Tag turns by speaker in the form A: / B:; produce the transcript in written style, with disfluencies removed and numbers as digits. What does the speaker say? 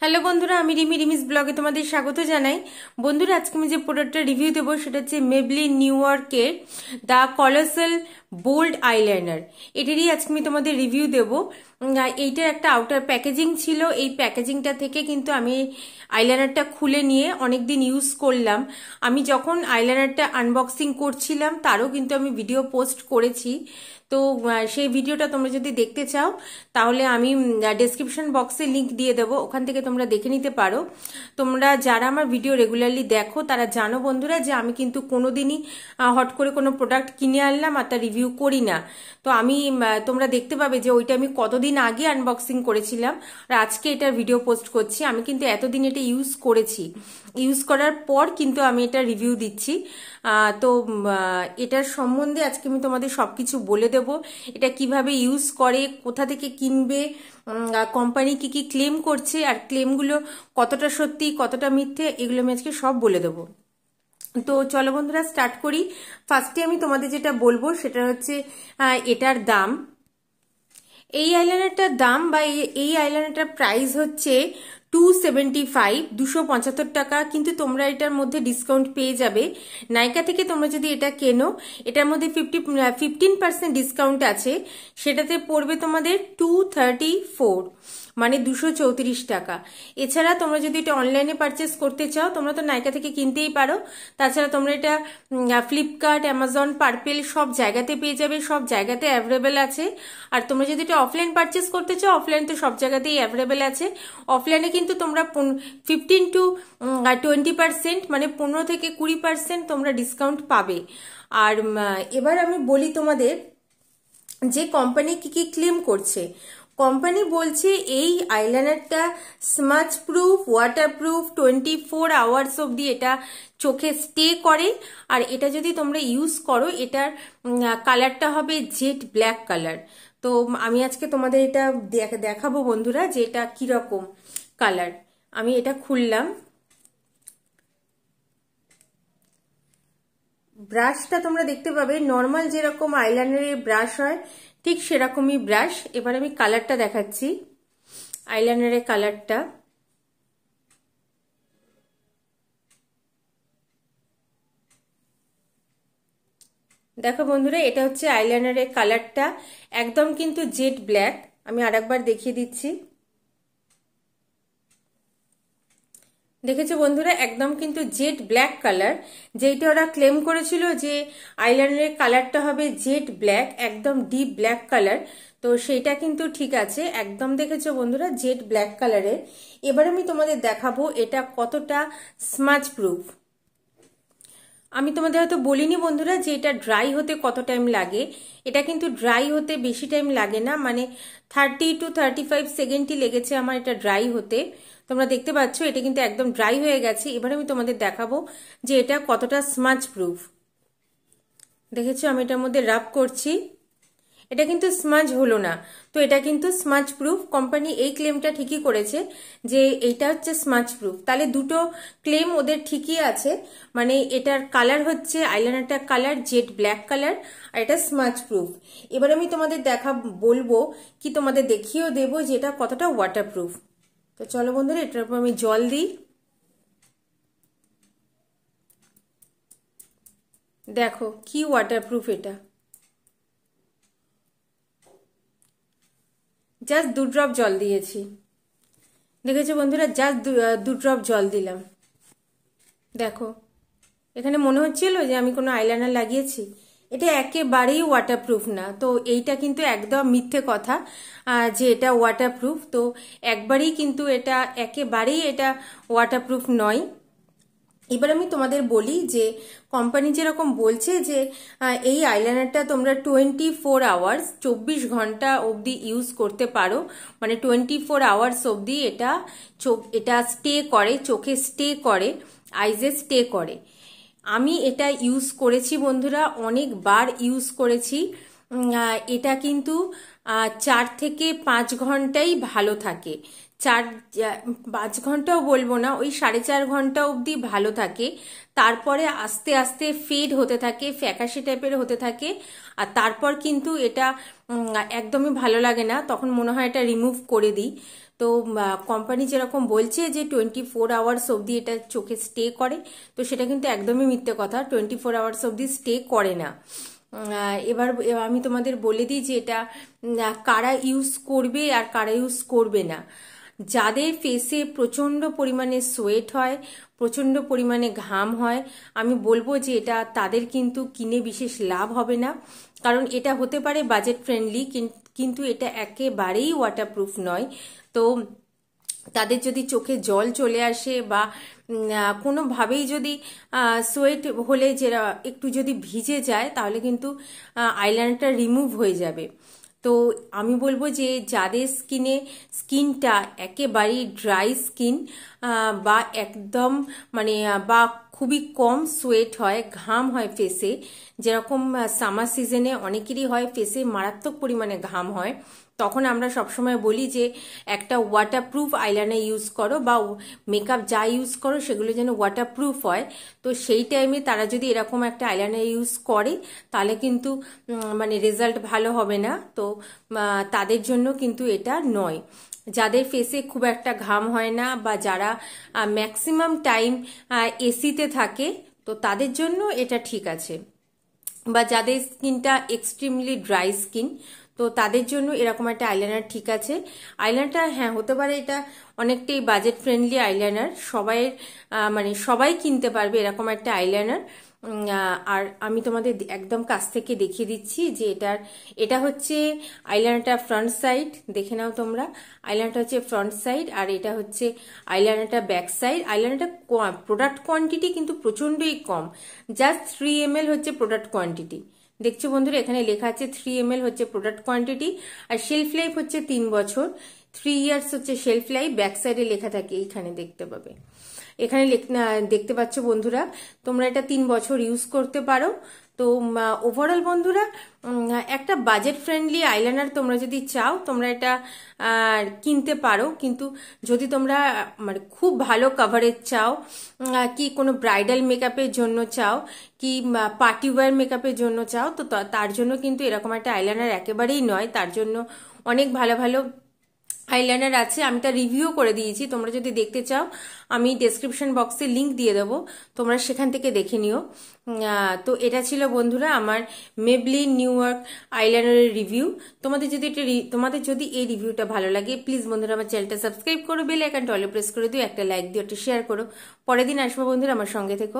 A: Hello বন্ধুরা, আমি রিমিস ব্লগে তোমাদের স্বাগত জানাই। বন্ধুরা, আজকে আমি যে প্রোডাক্টটা রিভিউ দেবো সেটা হচ্ছে মেবলিন নিউ ইয়র্কের দ্য কলোসাল বোল্ড আইলাইনার। এটারই আজকে আমি তোমাদের রিভিউ দেবো। এইটার একটা আউটার প্যাকেজিং ছিল। এই প্যাকেজিংটা থেকে কিন্তু আমি আইলাইনারটা খুলে নিয়ে অনেকদিন ইউজ করলাম। আমি যখন আইলাইনারটা আনবক্সিং করছিলাম তারও কিন্তু আমি ভিডিও পোস্ট করেছি। তো সেই ভিডিওটা তোমরা যদি দেখতে চাও তাহলে আমি ডেসক্রিপশন বক্সে লিংক দিয়ে দেবো, ওখান থেকে তোমরা দেখে নিতে পারো। তোমরা যারা আমার ভিডিও রেগুলারলি দেখো তারা জানো বন্ধুরা যে আমি কিন্তু কোনোদিনই হট করে কোনো প্রোডাক্ট কিনে আনলাম আর তার রিভিউ করি না। তো আমি তোমরা দেখতে পাবে যে ওইটা আমি কতদিন আগে আনবক্সিং করেছিলাম আর আজকে এটার ভিডিও পোস্ট করছি। আমি কিন্তু এতদিন এটা ইউজ করেছি, ইউজ করার পর কিন্তু আমি এটা রিভিউ দিচ্ছি। তো এটার সম্বন্ধে আজকে আমি তোমাদের সবকিছু বলে দেব। এটা কিভাবে ইউজ করে, কোথা থেকে কিনবে, কোম্পানি কি কি ক্লেম করছে আর ক্লেমগুলো কতটা সত্যি কতটা মিথ্যে, এগুলো আমি আজকে সব বলে দেবো। তো চলো বন্ধুরা স্টার্ট করি। ফার্স্টে আমি তোমাদের যেটা বলবো সেটা হচ্ছে এটার দাম। এই আইলাইনারটার দাম বা এই আইলাইনারটার প্রাইস হচ্ছে 275, 275 টাকা। কিন্তু তোমরা এটার মধ্যে ডিসকাউন্ট পেয়ে যাবে। নাইকা থেকে তোমরা যদি এটা কেনো, এটার মধ্যে 15% ডিসকাউন্ট আছে। সেটাতে পড়বে তোমাদের 234, মানে 234 টাকা। এছাড়া তোমরা যদি এটা অনলাইনে পারচেস করতে চাও তোমরা তো নাইকা থেকে কিনতেই পারো। তাছাড়া তোমরা এটা ফ্লিপকার্ট, অ্যামাজন, পার্পেল সব জায়গাতে পেয়ে যাবে, সব জায়গাতে অ্যাভেলেবেল আছে। আর তোমরা যদি এটা অফলাইন পারচেস করতে চাও, অফলাইন তো সব জায়গাতেই অ্যাভেলেবেল আছে। অফলাইনে কিন্তু তোমরা 15 to 20%, মানে 15 থেকে 20% তোমরা ডিসকাউন্ট পাবে। আর এবার আমি বলি তোমাদের যে কোম্পানি কি কি ক্লেম করছে। কোম্পানি বলছে এই আইলাইনারটা স্মাচ প্রুফ, ওয়াটারপ্রুফ, 24 আওয়ার্স অবধি এটা চোখে স্টে করে। আর এটা যদি তোমরা ইউজ করো এটার কালারটা হবে জেড ব্ল্যাক কালার। তো আমি আজকে তোমাদের এটা দেখাবো বন্ধুরা যে এটা কিরকম কালার। আমি এটা খুললাম। ব্রাশটা তোমরা দেখতে পাবে নর্মাল যেরকম আইলাইনারের ব্রাশ হয় ঠিক সেরকমই ব্রাশ। এবার আমি কালারটা দেখাচ্ছি, আইলাইনারের কালারটা। দেখো বন্ধুরা, এটা হচ্ছে আইলাইনারের কালারটা, একদম কিন্তু জেড ব্ল্যাক। আমি আরেকবার দেখিয়ে দিচ্ছি। দেখেছো বন্ধুরা, একদম কিন্তু জেড ব্ল্যাক কালার। যেইটা ওরা ক্লেম করেছিল যে আইলাইনারের কালারটা হবে জেড ব্ল্যাক, একদম ডিপ ব্ল্যাক কালার, তো সেইটা কিন্তু ঠিক আছে একদম। দেখেছো বন্ধুরা, জেড ব্ল্যাক কালারের। এবার আমি তোমাদের দেখাবো এটা কতটা স্মাচ প্রুফ। আমি তোমাদের হয়তো বলিনি বন্ধুরা যে এটা ড্রাই হতে কত টাইম লাগে। এটা কিন্তু ড্রাই হতে বেশি টাইম লাগে না, মানে 30 to 35 সেকেন্ডই লেগেছে আমার এটা ড্রাই হতে। তোমরা দেখতে পাচ্ছ এটা কিন্তু একদম ড্রাই হয়ে গেছে। এবার আমি তোমাদের দেখাবো যে এটা কতটা স্মাচ প্রুফ। দেখেছো আমি এটার মধ্যে রাব করছি, এটা কিন্তু স্মাজ হলো না। তো এটা কিন্তু স্মাজ প্রুফ। কোম্পানি এই ক্লেমটা ঠিকই করেছে যে এইটা হচ্ছে স্মাজ প্রুফ। তাহলে দুটো ক্লেম ওদের ঠিকই আছে। মানে এটার কালার হচ্ছে আইলাইনারটার কালার জেড ব্ল্যাক কালার আর এটা স্মাজ প্রুফ। এবার আমি তোমাদের বলবো কি তোমাদের দেখিয়েও দেবো যে এটা কতটা ওয়াটারপ্রুফ। তো চলো বন্ধুরা, এটার উপর আমি জল দিই। দেখো কি ওয়াটারপ্রুফ এটা। জাস্ট 2 ড্রপ জল দিয়েছি। দেখেছো বন্ধুরা, জাস্ট 2 ড্রপ জল দিলাম। দেখো এখানে মনে হচ্ছিল যে আমি কোনো আইলাইনার লাগিয়েছি। এটা একেবারেই ওয়াটারপ্রুফ না। তো এইটা কিন্তু একদম মিথ্যে কথা যে এটা ওয়াটারপ্রুফ। তো একবারেই কিন্তু এটা একেবারেই এটা ওয়াটারপ্রুফ নয়। এবার আমি তোমাদের বলি যে কোম্পানি যেরকম বলছে যে এই আইলাইনারটা তোমরা 24 আওয়ার্স, 24 ঘন্টা অবধি ইউজ করতে পারো। মানে 24 আওয়ার্স অবধি এটা স্টে করে, চোখে স্টে করে, আইজে স্টে করে। আমি এটা ইউজ করেছি বন্ধুরা, অনেকবার ইউজ করেছি। এটা কিন্তু 4 থেকে 5 ঘন্টাই ভালো থাকে। 5 ঘন্টাও বলবো না, ওই 4.5 ঘন্টা অবধি ভালো থাকে। তারপরে আস্তে আস্তে ফেড হতে থাকে, ফ্যাকাশে টাইপের হতে থাকে। আর তারপর কিন্তু এটা একদমই ভালো লাগে না, তখন মনে হয় এটা রিমুভ করে দিই। তো কোম্পানি যেরকম বলছে যে 24 আওয়ার্স অবধি এটা চোখে স্টে করে, তো সেটা কিন্তু একদমই মিথ্যে কথা। 24 আওয়ার্স অবধি স্টে করে না। এবার আমি তোমাদের বলে দিই যে এটা কারা ইউজ করবে আর কারা ইউজ করবে না। যাদের ফেসে প্রচণ্ড পরিমাণে সোয়েট হয়, প্রচণ্ড পরিমাণে ঘাম হয়, আমি বলবো যে এটা তাদের কিন্তু কিনে বিশেষ লাভ হবে না। কারণ এটা হতে পারে বাজেট ফ্রেন্ডলি, কিন্তু এটা একেবারেই ওয়াটারপ্রুফ নয়। তো তাদের যদি চোখে জল চলে আসে বা কোনোভাবেই যদি সোয়েট হলে যেটা একটু যদি ভিজে যায়, তাহলে কিন্তু আইলাইনারটা রিমুভ হয়ে যাবে। তো আমি বলবো যে যাদের স্কিনটা একেবারেই ড্রাই স্কিন বা একদম মানে বা খুবই কম সোয়েট হয়, ঘাম হয় ফেসে, যেরকম সামার সিজনে অনেকেরই হয় ফেসে মারাত্মক পরিমাণে ঘাম হয়, তখন আমরা সবসময় বলি যে একটা ওয়াটারপ্রুফ আইলাইনার ইউজ করো বা মেকআপ যা ইউজ করো সেগুলো যেন ওয়াটারপ্রুফ হয়। তো সেই টাইমে তারা যদি এরকম একটা আইলাইনার ইউজ করে, তাহলে কিন্তু মানে রেজাল্ট ভালো হবে না। তো তাদের জন্য কিন্তু এটা নয়। যাদের ফেসে খুব একটা ঘাম হয় না বা যারা ম্যাক্সিমাম টাইম এসিতে থাকে, তো তাদের জন্য এটা ঠিক আছে। বা যাদের স্কিনটা এক্সট্রিমলি ড্রাই স্কিন, তো তাদের জন্য এরকম একটা আইলাইনার ঠিক আছে। আইলাইনারটা হ্যাঁ হতে পারে এটা অনেকটাই বাজেট ফ্রেন্ডলি আইলাইনার, মানে সবাই কিনতে পারবে এরকম একটা আইলাইনার। আর আমি তোমাদের একদম কাছ থেকে দেখিয়ে দিচ্ছি যে এটা হচ্ছে আইলাইনারটা ফ্রন্ট সাইড, দেখে নাও তোমরা। আইলাইনারটা হচ্ছে ফ্রন্ট সাইড আর এটা হচ্ছে আইলাইনারটা ব্যাক সাইড। আইলাইনারটা প্রোডাক্ট কোয়ান্টিটি কিন্তু প্রচণ্ডই কম, জাস্ট 3 ml হচ্ছে প্রোডাক্ট কোয়ান্টিটি। দেখছো বন্ধুরা, এখানে লেখা আছে 3 ml হচ্ছে প্রোডাক্ট কোয়ান্টিটি, আর শেলফ লাইফ হচ্ছে 3 বছর, 3 ইয়ার্স হচ্ছে শেলফ লাইফ। ব্যাক সাইডে লেখা থাকে, এইখানে দেখতে পাবে, এখানে দেখতে পাচ্ছ বন্ধুরা, তোমরা এটা 3 বছর ইউজ করতে পারো। তো ওভারঅল বন্ধুরা, একটা বাজেট ফ্রেন্ডলি আইলাইনার তোমরা যদি চাও, তোমরা এটা কিনতে পারো। কিন্তু যদি তোমরা মানে খুব ভালো কাভারেজ চাও, কি কোনো ব্রাইডাল মেকআপের জন্য চাও, কি পার্টি ওয়্যার মেকআপের জন্য চাও, তো তার জন্য কিন্তু এরকম একটা আইলাইনার একেবারেই নয়। তার জন্য অনেক ভালো ভালো আইলাইনার আছে, আমি তার রিভিউ করে দিয়েছি। তোমরা যদি দেখতে চাও, আমি ডেসক্রিপশন বক্সে লিংক দিয়ে দেবো, তোমরা সেখান থেকে দেখে নিও। তো এটা ছিল বন্ধুরা আমার মেবলিন নিউ ইয়র্ক আইলাইনারের রিভিউ। তোমাদের যদি এই রিভিউটা ভালো লাগে, প্লিজ বন্ধুরা আমার চ্যানেলটা সাবস্ক্রাইব করো, বেল আইকনটা অলে প্রেস করে দিও, একটা লাইক দিও, একটা শেয়ার করো। পরের দিন আসবো বন্ধুরা, আমার সঙ্গে থেকো।